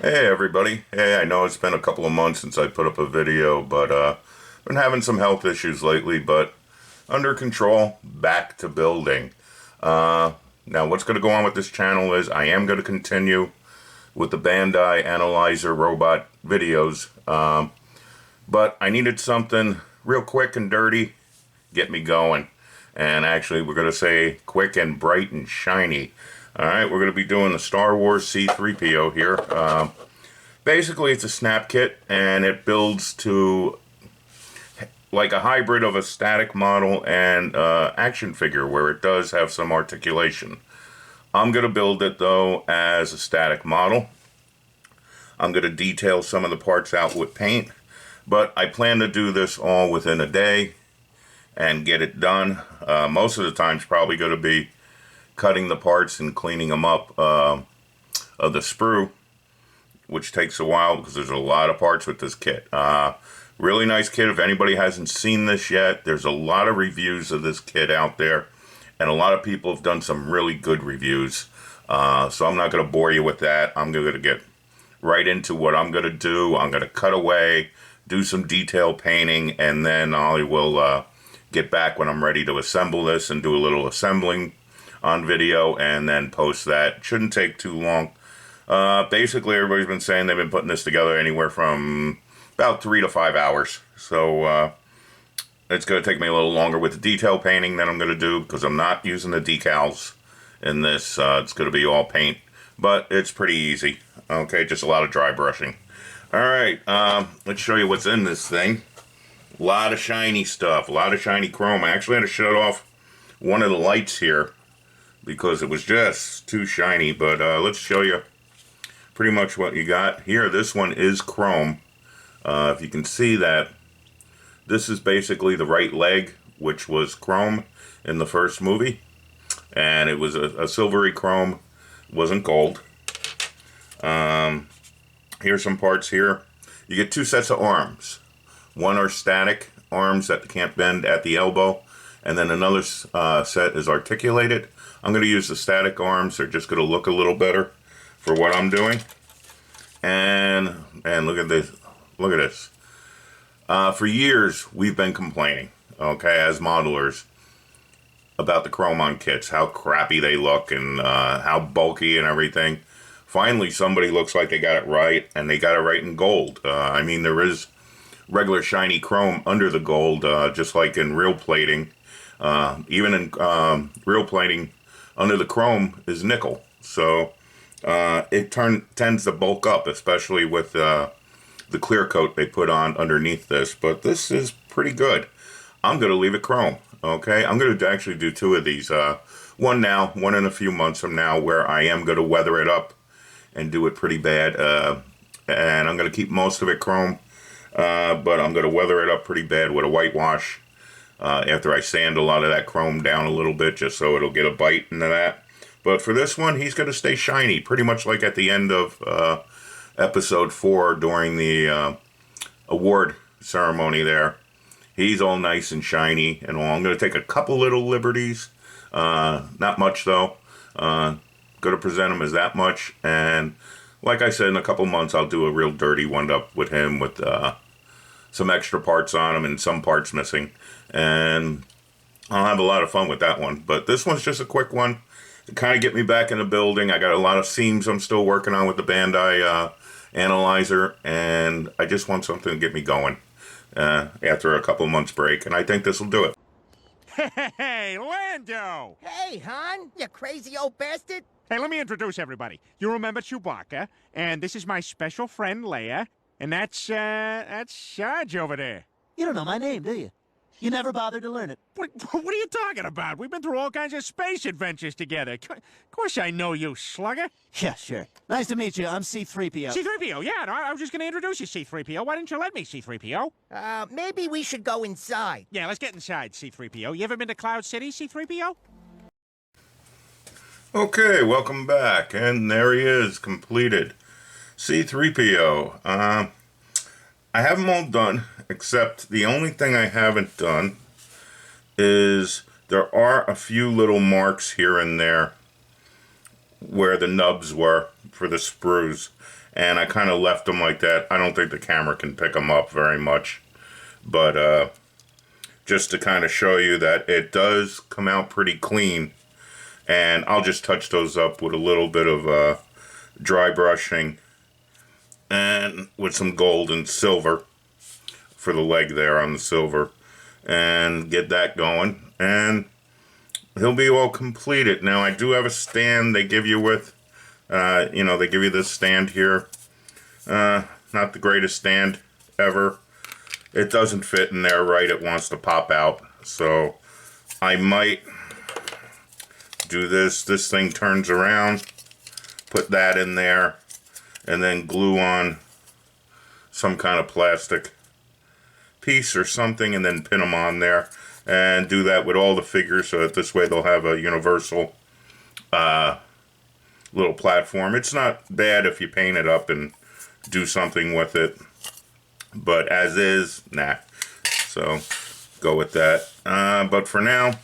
Hey everybody. Hey, I know it's been a couple of months since I put up a video, but been having some health issues lately, but under control, back to building. Now what's going to go on with this channel is I am going to continue with the Bandai Analyzer robot videos, but I needed something real quick and dirty, get me going. And actually, we're going to say quick and bright and shiny. Alright, we're going to be doing the Star Wars C-3PO here. Basically, it's a snap kit, and it builds to like a hybrid of a static model and action figure, where it does have some articulation. I'm going to build it, though, as a static model. I'm going to detail some of the parts out with paint, but I plan to do this all within a day and get it done. Most of the time, it's probably going to be cutting the parts and cleaning them up of the sprue, which takes a while because there's a lot of parts with this kit. Really nice kit. If anybody hasn't seen this yet, there's a lot of reviews of this kit out there, and a lot of people have done some really good reviews. So I'm not going to bore you with that. I'm going to get right into what I'm going to do. I'm going to cut away, do some detail painting, and then I will get back when I'm ready to assemble this and do a little assembling on video and then post that. Shouldn't take too long. Basically, everybody's been saying they've been putting this together anywhere from about 3 to 5 hours. So it's going to take me a little longer with the detail painting than I'm going to do because I'm not using the decals in this. It's going to be all paint, but it's pretty easy. Okay, just a lot of dry brushing. All right, let's show you what's in this thing. A lot of shiny stuff, a lot of shiny chrome. I actually had to shut off one of the lights here because it was just too shiny, but let's show you pretty much what you got here. This one is chrome. If you can see that, this is basically the right leg, which was chrome in the first movie, and it was a silvery chrome, wasn't gold. Here's some parts here. You get 2 sets of arms. One are static arms that can't bend at the elbow, and then another set is articulated. I'm going to use the static arms. They're just going to look a little better for what I'm doing. And look at this. Look at this. For years, we've been complaining, okay, as modelers, about the chrome on kits, how crappy they look and how bulky and everything. Finally, somebody looks like they got it right, and they got it right in gold. I mean, there is regular shiny chrome under the gold, just like in real plating. Even in real plating, under the chrome is nickel. So it tends to bulk up, especially with the clear coat they put on underneath this. But this is pretty good. I'm going to leave it chrome. Okay, I'm going to actually do 2 of these. One now, one in a few months from now, where I am going to weather it up and do it pretty bad. And I'm going to keep most of it chrome, but I'm going to weather it up pretty bad with a whitewash after I sand a lot of that chrome down a little bit, just so it'll get a bite into that. But for this one, he's going to stay shiny, pretty much like at the end of episode 4 during the award ceremony there. He's all nice and shiny and all. I'm going to take a couple little liberties, not much though. Going to present him as that much, and like I said, in a couple months I'll do a real dirty one up with him with some extra parts on him and some parts missing, and I'll have a lot of fun with that one. But this one's just a quick one to kind of get me back in the building. I got a lot of seams I'm still working on with the Bandai Analyzer, and I just want something to get me going after a couple months break, and I think this will do it. Hey, Lando! Hey, hon, you crazy old bastard. Hey, let me introduce everybody. You remember Chewbacca, and this is my special friend Leia, and that's Sarge over there. You don't know my name, do you? You never bothered to learn it. What are you talking about? We've been through all kinds of space adventures together. Of course I know you, slugger. Yeah, sure. Nice to meet you. I'm C-3PO. C-3PO, yeah, no, I was just going to introduce you, C-3PO. Why didn't you let me, C-3PO? Maybe we should go inside. Yeah, let's get inside, C-3PO. You ever been to Cloud City, C-3PO? Okay, welcome back, and there he is, completed. C-3PO. I have them all done, except the only thing I haven't done is there are a few little marks here and there where the nubs were for the sprues, and I kind of left them like that. I don't think the camera can pick them up very much, but just to kind of show you that it does come out pretty clean. And I'll just touch those up with a little bit of dry brushing and with some gold and silver for the leg there on the silver, and get that going, and he'll be all completed. Now I do have a stand they give you with, they give you this stand here. Not the greatest stand ever. It doesn't fit in there right. It wants to pop out. So I might do this. This thing turns around. Put that in there. And then glue on some kind of plastic piece or something. And then pin them on there. And do that with all the figures. So that this way they'll have a universal little platform. It's not bad if you paint it up and do something with it. But as is, nah. So, go with that. But for now,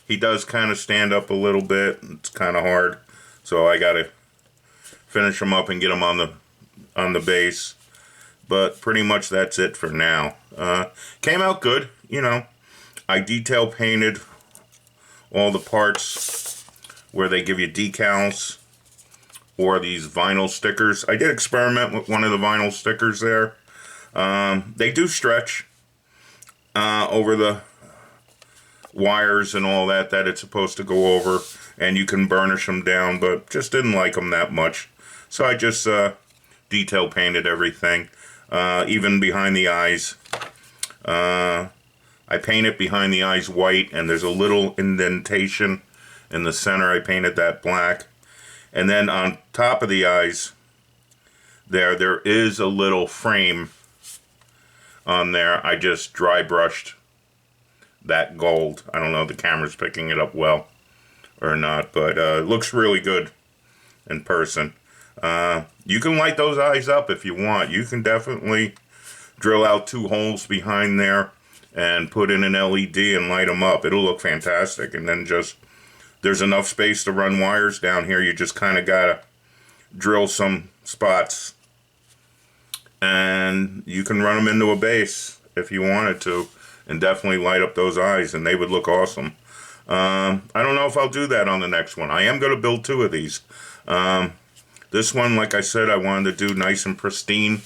he does kind of stand up a little bit. It's kind of hard. So I got to finish him up and get him on the base. But pretty much that's it for now. Came out good, I detail painted all the parts where they give you decals or these vinyl stickers. I did experiment with one of the vinyl stickers there. They do stretch over the wires and all that it's supposed to go over, and you can burnish them down, but just didn't like them that much. So I just detail painted everything, even behind the eyes. I painted behind the eyes white, and there's a little indentation in the center. I painted that black. And then on top of the eyes, there is a little frame on there. I just dry brushed that gold. I don't know if the camera's picking it up well or not, but it looks really good in person. You can light those eyes up if you want. You can definitely drill out 2 holes behind there and put in an LED and light them up. It'll look fantastic. And then there's enough space to run wires down here. You just kind of gotta drill some spots, and you can run them into a base if you wanted to, and definitely light up those eyes, and they would look awesome. I don't know if I'll do that on the next one. I am going to build 2 of these. This one, like I said, I wanted to do nice and pristine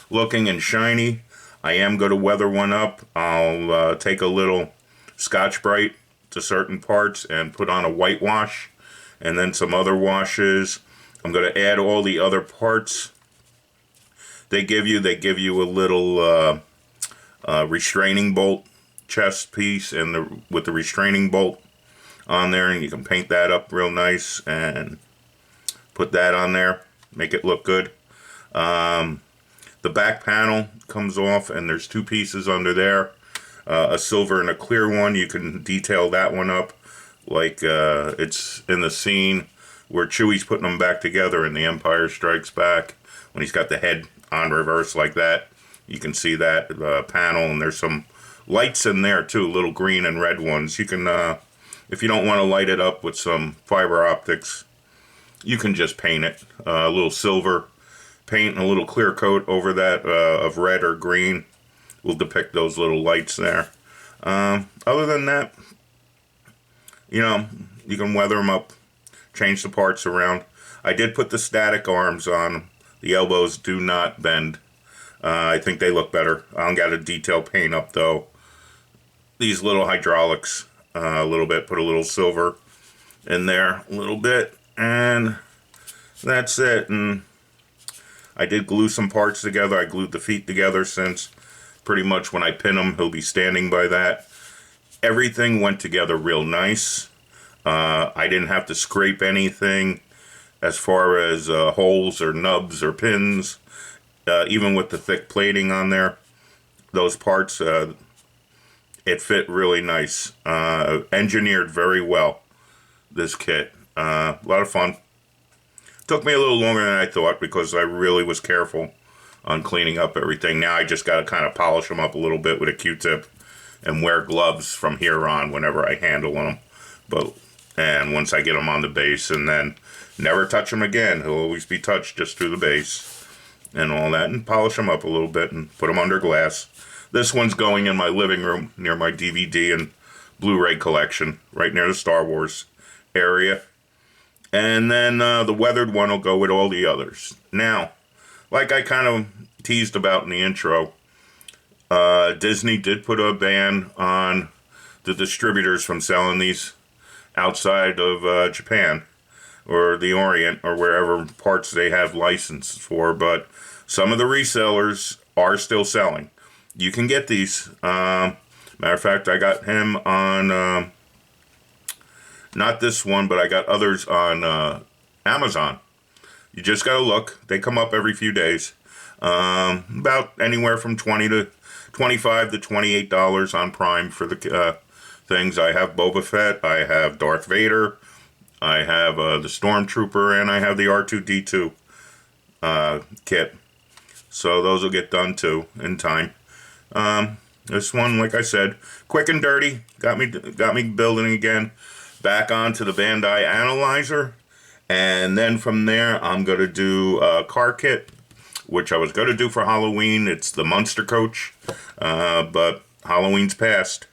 looking and shiny. I am going to weather one up. I'll take a little Scotch-Brite to certain parts and put on a whitewash and then some other washes. I'm going to add all the other parts they give you. They give you a little restraining bolt chest piece and with the restraining bolt on there, and you can paint that up real nice and put that on there, make it look good. The back panel comes off, and there's 2 pieces under there, a silver and a clear one. You can detail that one up like it's in the scene where Chewie's putting them back together in The Empire Strikes Back, when he's got the head on reverse like that. You can see that panel, and there's some lights in there too, little green and red ones. You can, if you don't want to light it up with some fiber optics, you can just paint it. A little silver paint and a little clear coat over that of red or green will depict those little lights there. Other than that, you can weather them up, change the parts around. I did put the static arms on. The elbows do not bend. I think they look better. I don't got to detail paint up though. These little hydraulics, a little bit, put a little silver in there, a little bit, and that's it. And I did glue some parts together. I glued the feet together, since pretty much when I pin him, he'll be standing by that. Everything went together real nice. I didn't have to scrape anything as far as holes or nubs or pins. Even with the thick plating on there, those parts, it fit really nice. Engineered very well, this kit. A lot of fun. Took me a little longer than I thought, because I really was careful on cleaning up everything. Now I just got to kind of polish them up a little bit with a Q-tip and wear gloves from here on whenever I handle them. And once I get them on the base, and then Never touch them again. He'll always be touched just through the base and all that, and polish them up a little bit and put them under glass. This one's going in my living room near my DVD and Blu-ray collection, right near the Star Wars area. And then the weathered one will go with all the others. Now, like I kind of teased about in the intro, Disney did put a ban on the distributors from selling these outside of Japan or the Orient or wherever parts they have license for, but some of the resellers are still selling. You can get these. Matter of fact, I got him on, not this one, but I got others on Amazon. You just gotta look. They come up every few days. About anywhere from $25 to $28 on Prime for the things. I have Boba Fett, I have Darth Vader, I have the Stormtrooper, and I have the R2-D2 kit. So those will get done too in time. This one, like I said, quick and dirty, got me building again. Back onto the Bandai Analyzer, and then from there I'm gonna do a car kit, which I was gonna do for Halloween. It's the Monster Coach, but Halloween's passed.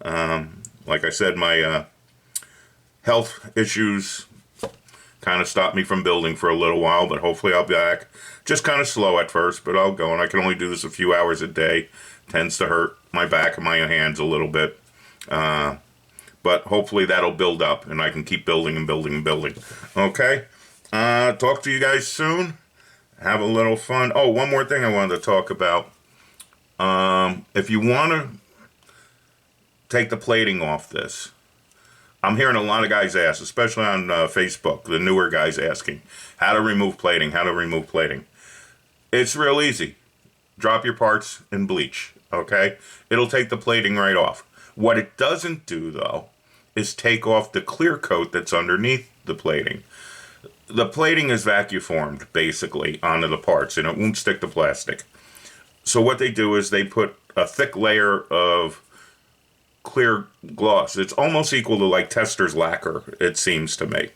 Like I said, my health issues kind of stopped me from building for a little while, but hopefully I'll be back. Just kind of slow at first, but I'll go, and I can only do this a few hours a day. Tends to hurt my back and my hands a little bit. But hopefully that'll build up, and I can keep building and building and building. Okay? Talk to you guys soon. Have a little fun. Oh, one more thing I wanted to talk about. If you want to take the plating off this, I'm hearing a lot of guys ask, especially on Facebook, the newer guys asking, how to remove plating, how to remove plating. It's real easy. Drop your parts in bleach, okay? It'll take the plating right off. What it doesn't do, though, is take off the clear coat that's underneath the plating. The plating is vacuum formed, basically, onto the parts, and it won't stick to plastic. So what they do is they put a thick layer of clear gloss. It's almost equal to like tester's lacquer, it seems to me.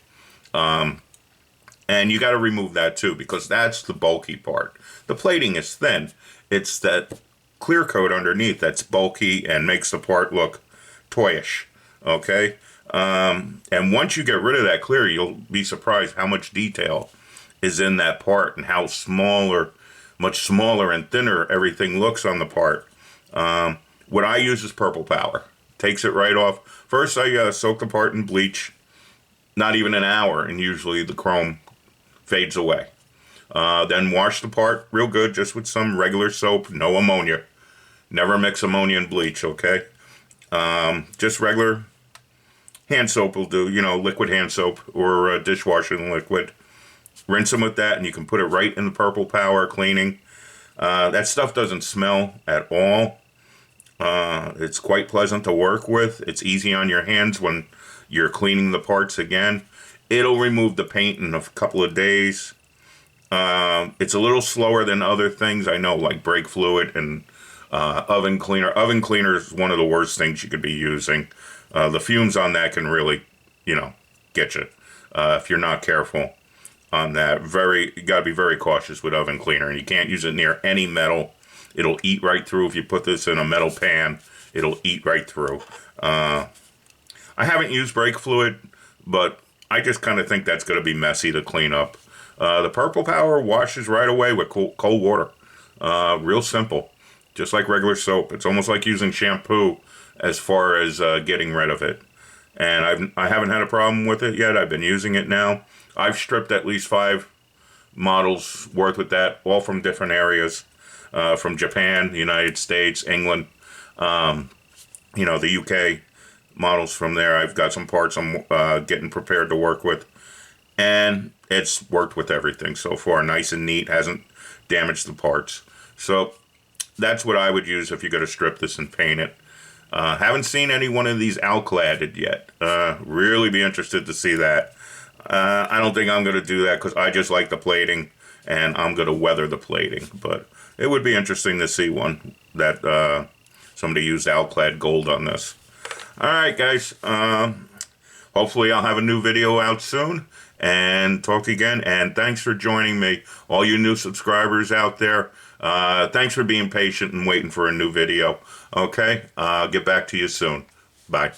And you got to remove that too, because that's the bulky part. The plating is thin. It's that clear coat underneath that's bulky and makes the part look toyish. Okay? And once you get rid of that clear, you'll be surprised how much detail is in that part and how much smaller and thinner everything looks on the part. What I use is Purple Power. Takes it right off. First, I soak the part in bleach. Not even an hour, and usually the chrome fades away. Then wash the part real good, just with some regular soap, no ammonia. Never mix ammonia and bleach, okay? Just regular hand soap will do, liquid hand soap or dishwashing liquid. Rinse them with that, and you can put it right in the Purple Power cleaning. That stuff doesn't smell at all. It's quite pleasant to work with. It's easy on your hands when you're cleaning the parts again. It'll remove the paint in a couple of days. It's a little slower than other things I know, like brake fluid and oven cleaner. Oven cleaner is one of the worst things you could be using. The fumes on that can really, get you if you're not careful on that. You got to be very cautious with oven cleaner, and you can't use it near any metal. It'll eat right through. If you put this in a metal pan, it'll eat right through. I haven't used brake fluid, but I just kind of think that's going to be messy to clean up. The Purple Power washes right away with cold water. Real simple. Just like regular soap. It's almost like using shampoo as far as getting rid of it. And I haven't had a problem with it yet. I've been using it now. I've stripped at least 5 models worth with that, all from different areas. From Japan, the United States, England, the UK models from there. I've got some parts I'm getting prepared to work with. And it's worked with everything so far. Nice and neat. Hasn't damaged the parts. So that's what I would use if you're going to strip this and paint it. Haven't seen any one of these alcladded yet. Really be interested to see that. I don't think I'm going to do that because I just like the plating. And I'm going to weather the plating. But it would be interesting to see one that somebody used alclad gold on this. Alright guys, hopefully I'll have a new video out soon, and talk again. And thanks for joining me, all you new subscribers out there. Thanks for being patient and waiting for a new video. Okay, I'll get back to you soon. Bye.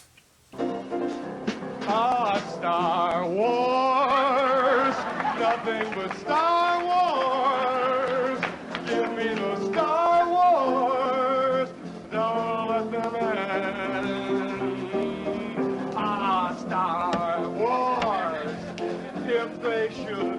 Star Wars, nothing but Star Wars. Give me the Star Wars, don't let them end. Star Wars, if they should